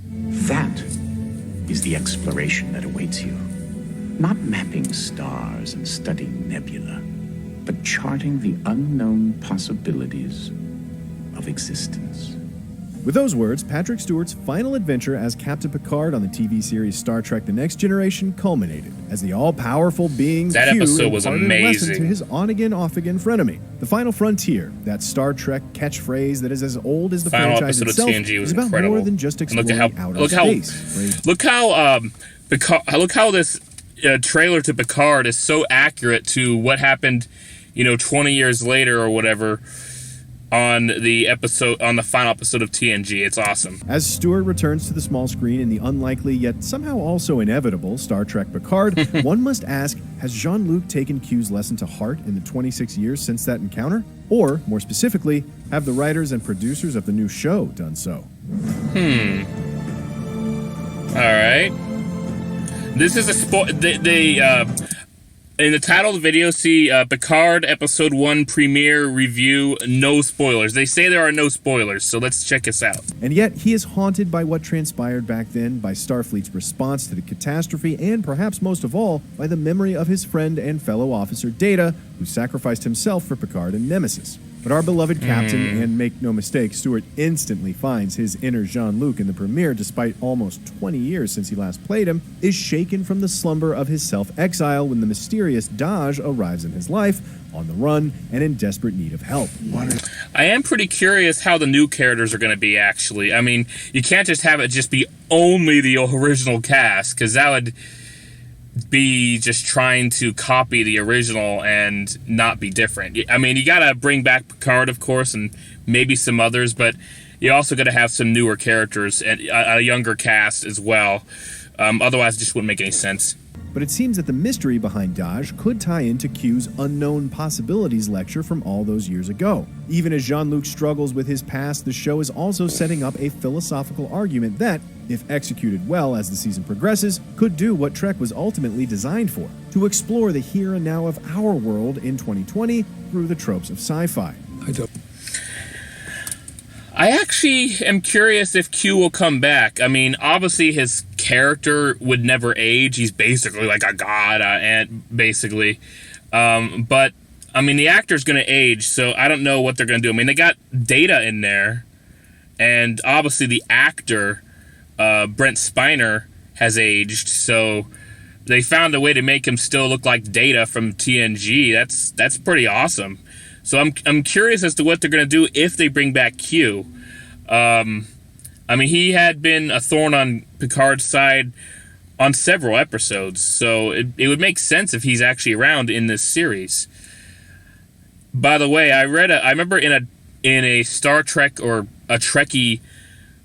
That is the exploration that awaits you. Not mapping stars and studying nebula, but charting the unknown possibilities of existence. With those words, Patrick Stewart's final adventure as Captain Picard on the TV series Star Trek The Next Generation culminated as the all-powerful being that Q episode was imparted a lesson amazing to his on-again, off-again frenemy. The Final Frontier, that Star Trek catchphrase that is as old as the final franchise episode itself, of TNG was is about incredible. more than just exploring outer space. Look how this trailer to Picard is so accurate to what happened, 20 years later or whatever on the final episode of TNG. It's awesome. As Stewart returns to the small screen in the unlikely yet somehow also inevitable Star Trek Picard, one must ask, has Jean-Luc taken Q's lesson to heart in the 26 years since that encounter? Or, more specifically, have the writers and producers of the new show done so? Alright. This is a in the title of the video, see Picard Episode 1 Premiere Review, no spoilers. They say there are no spoilers, so let's check this out. And yet, he is haunted by what transpired back then, by Starfleet's response to the catastrophe, and perhaps most of all, by the memory of his friend and fellow officer Data, who sacrificed himself for Picard and Nemesis. But our beloved captain, and make no mistake, Stewart instantly finds his inner Jean-Luc in the premiere despite almost 20 years since he last played him, is shaken from the slumber of his self-exile when the mysterious Daj arrives in his life, on the run, and in desperate need of help. I am pretty curious how the new characters are going to be, actually. I mean, you can't just have it just be only the original cast, because that would be just trying to copy the original and not be different. I mean, you gotta bring back Picard, of course, and maybe some others, but you also gotta have some newer characters and a younger cast as well. Otherwise, it just wouldn't make any sense. But it seems that the mystery behind Daj could tie into Q's Unknown Possibilities lecture from all those years ago. Even as Jean-Luc struggles with his past, the show is also setting up a philosophical argument that, if executed well as the season progresses, could do what Trek was ultimately designed for, to explore the here and now of our world in 2020 through the tropes of sci-fi. I actually am curious if Q will come back. I mean, obviously his character would never age. He's basically like a god, basically. But, I mean, the actor's going to age, so I don't know what they're going to do. I mean, they got Data in there, and obviously the actor, Brent Spiner, has aged, so they found a way to make him still look like Data from TNG. That's pretty awesome. So I'm curious as to what they're going to do if they bring back Q. I mean, he had been a thorn on Picard's side on several episodes, so it would make sense if he's actually around in this series. By the way, I remember in a Star Trek or a Trekkie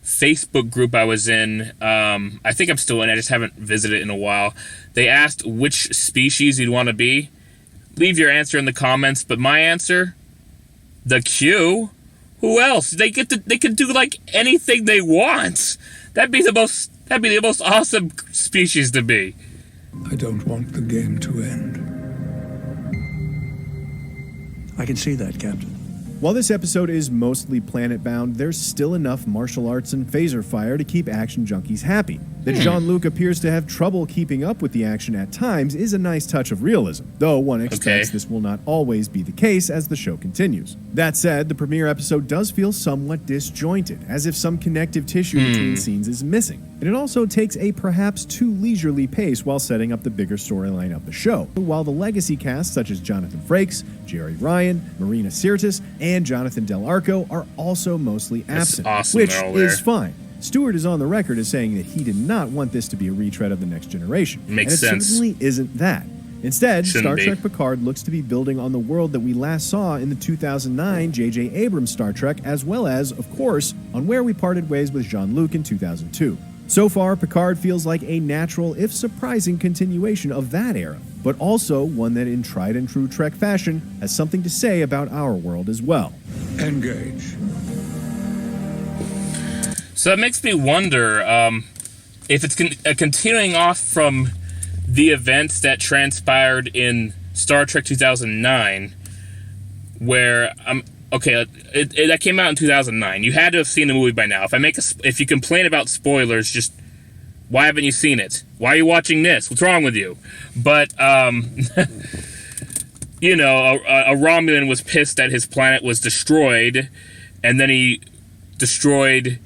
Facebook group I was in, I think I'm still in, I just haven't visited in a while. They asked which species you'd want to be. Leave your answer in the comments, but my answer, the Q. Who else? They can do like anything they want. That'd be the most awesome species to be. I don't want the game to end. I can see that, Captain. While this episode is mostly planet-bound, there's still enough martial arts and phaser fire to keep action junkies happy. That Jean-Luc appears to have trouble keeping up with the action at times is a nice touch of realism, though one expects this will not always be the case as the show continues. That said, the premiere episode does feel somewhat disjointed, as if some connective tissue between scenes is missing. And it also takes a perhaps too leisurely pace while setting up the bigger storyline of the show. While the legacy cast such as Jonathan Frakes, Jerry Ryan, Marina Sirtis, and Jonathan Del Arco are also mostly absent, awesome, which is fine. Stewart is on the record as saying that he did not want this to be a retread of The Next Generation. Makes sense. And it certainly isn't that. Instead, Shouldn't Star Trek Picard looks to be building on the world that we last saw in the 2009 J.J. Abrams Star Trek, as well as, of course, on where we parted ways with Jean-Luc in 2002. So far, Picard feels like a natural, if surprising, continuation of that era, but also one that in tried and true Trek fashion has something to say about our world as well. Engage. So that makes me wonder if it's continuing off from the events that transpired in Star Trek 2009, where okay, that came out in 2009. You had to have seen the movie by now. If you complain about spoilers, just why haven't you seen it? Why are you watching this? What's wrong with you? But you know, a Romulan was pissed that his planet was destroyed, and then he destroyed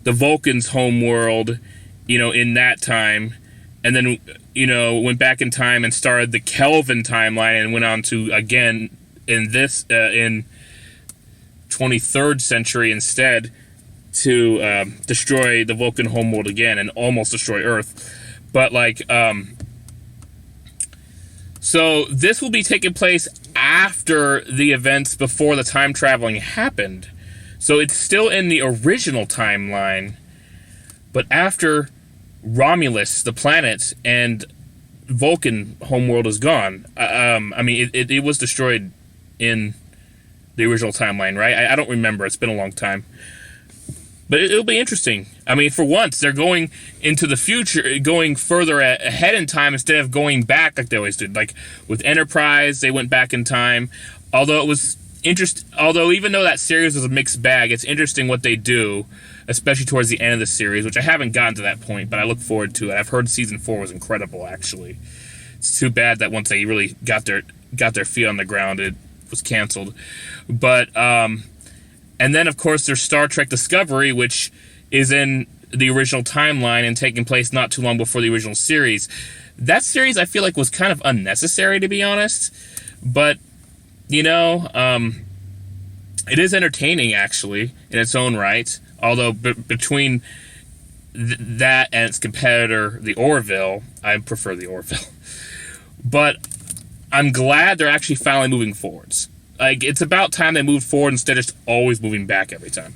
the Vulcans' homeworld, you know, in that time, and then, you know, went back in time and started the Kelvin timeline and went on to, again, in 23rd century instead, to destroy the Vulcan homeworld again and almost destroy Earth. But, like, so this will be taking place after the events before the time traveling happened. So it's still in the original timeline, but after Romulus, the planet, and Vulcan homeworld is gone. I mean, it was destroyed in the original timeline, right? I don't remember. It's been a long time. But it'll be interesting. I mean, for once, they're going into the future, going further ahead in time instead of going back like they always did. Like with Enterprise, they went back in time. Although it was although even though that series was a mixed bag, it's interesting what they do, especially towards the end of the series, which I haven't gotten to that point, but I look forward to it. I've heard season 4 was incredible, actually. It's too bad that once they really got their feet on the ground, it was canceled. But and then, of course, there's Star Trek Discovery, which is in the original timeline and taking place not too long before the original series. That series, I feel like, was kind of unnecessary, to be honest. But, you know, it is entertaining, actually, in its own right. Although, between that and its competitor, the Orville, I prefer the Orville. But I'm glad they're actually finally moving forwards. Like, it's about time they moved forward instead of just always moving back every time.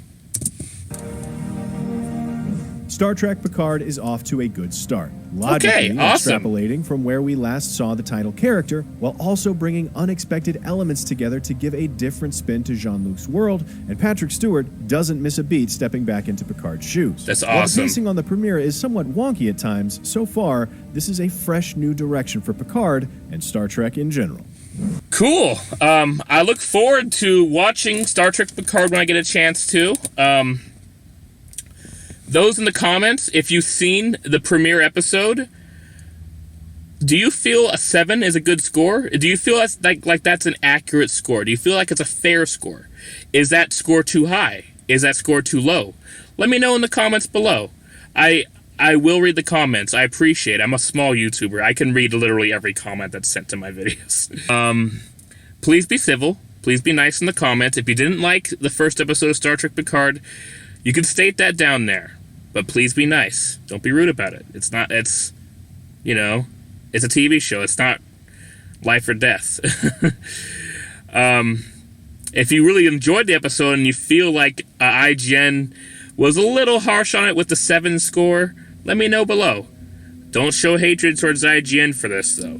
Star Trek Picard is off to a good start, logically awesome. extrapolating from where we last saw the title character, while also bringing unexpected elements together to give a different spin to Jean-Luc's world, and Patrick Stewart doesn't miss a beat stepping back into Picard's shoes. That's While awesome. the pacing on the premiere is somewhat wonky at times, so far, this is a fresh new direction for Picard and Star Trek in general. Cool. I look forward to watching Star Trek Picard when I get a chance to. Those in the comments, if you've seen the premiere episode, do you feel a 7 is a good score? Do you feel that's like that's an accurate score? Do you feel like it's a fair score? Is that score too high? Is that score too low? Let me know in the comments below. I will read the comments. I appreciate it. I'm a small YouTuber. I can read literally every comment that's sent to my videos. Please be civil. Please be nice in the comments. If you didn't like the first episode of Star Trek Picard, you can state that down there. But please be nice. Don't be rude about it. It's, you know, it's a TV show. It's not life or death. If you really enjoyed the episode and you feel like IGN was a little harsh on it with the 7 score, let me know below. Don't show hatred towards IGN for this, though.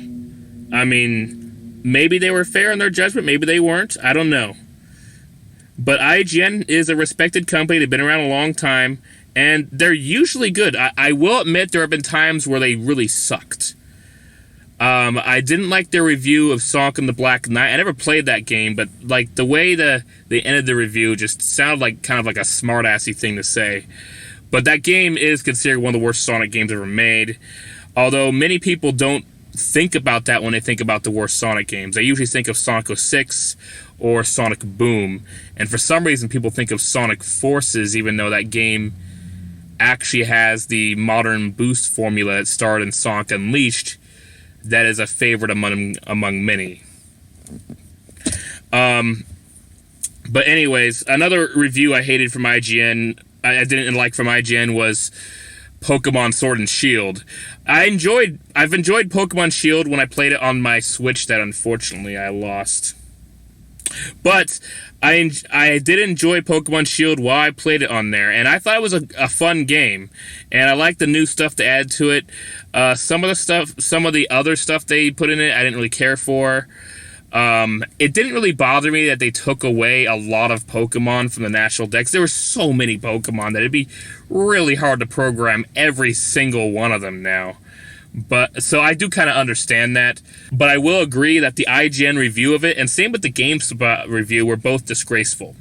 I mean, maybe they were fair in their judgment. Maybe they weren't. I don't know. But IGN is a respected company. They've been around a long time. And they're usually good. I will admit there have been times where they really sucked. I didn't like their review of Sonic and the Black Knight. I never played that game, but like the way they ended the review just sounded like kind of like a smart-assy thing to say. But that game is considered one of the worst Sonic games ever made. Although many people don't think about that when they think about the worst Sonic games. They usually think of Sonic 06 or Sonic Boom. And for some reason people think of Sonic Forces, even though that game actually has the modern boost formula that starred in Sonic Unleashed. That is a favorite among many. But anyways, another review I hated from IGN, I didn't like from IGN, was Pokemon Sword and Shield. I've enjoyed Pokemon Shield when I played it on my Switch that unfortunately I lost. But I did enjoy Pokemon Shield while I played it on there, and I thought it was a fun game, and I liked the new stuff to add to it. Some of the other stuff they put in it, I didn't really care for. It didn't really bother me that they took away a lot of Pokemon from the National Dex. There were so many Pokemon that it'd be really hard to program every single one of them now. But so I do kind of understand that, but I will agree that the IGN review of it and same with the GameSpot review were both disgraceful.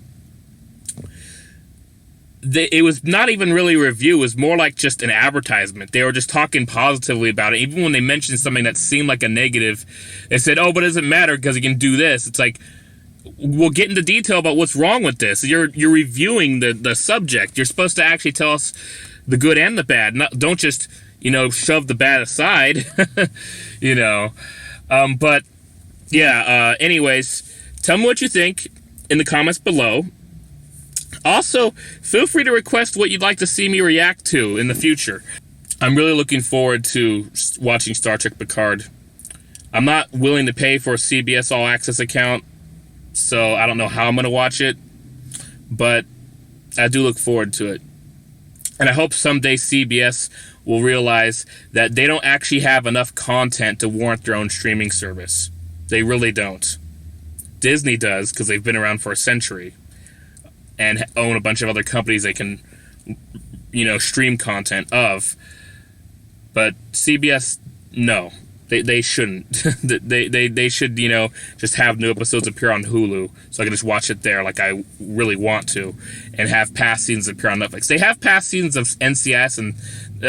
It was not even really a review. It was more like just an advertisement. They were just talking positively about it. Even when they mentioned something that seemed like a negative, they said, oh, but it doesn't matter because you can do this. It's like, we'll get into detail about what's wrong with this. You're reviewing the subject. You're supposed to actually tell us the good and the bad. Don't just, shove the bad aside, But, yeah, anyways, tell me what you think in the comments below. Also, feel free to request what you'd like to see me react to in the future. I'm really looking forward to watching Star Trek Picard. I'm not willing to pay for a CBS All Access account, so I don't know how I'm going to watch it, but I do look forward to it. And I hope someday CBS will realize that they don't actually have enough content to warrant their own streaming service. They really don't. Disney does, because they've been around for a century and own a bunch of other companies they can, stream content of. But CBS, no. They shouldn't. they should, just have new episodes appear on Hulu so I can just watch it there like I really want to, and have past seasons appear on Netflix. They have past seasons of NCIS and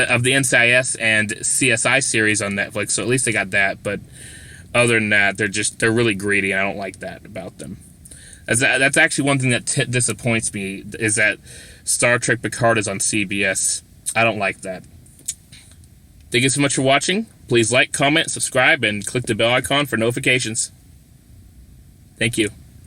of the NCIS and CSI series on Netflix, so at least they got that. But other than that, they're really greedy, and I don't like that about them. That's actually one thing that disappoints me, is that Star Trek Picard is on CBS. I don't like that. Thank you so much for watching. Please like, comment, subscribe, and click the bell icon for notifications. Thank you.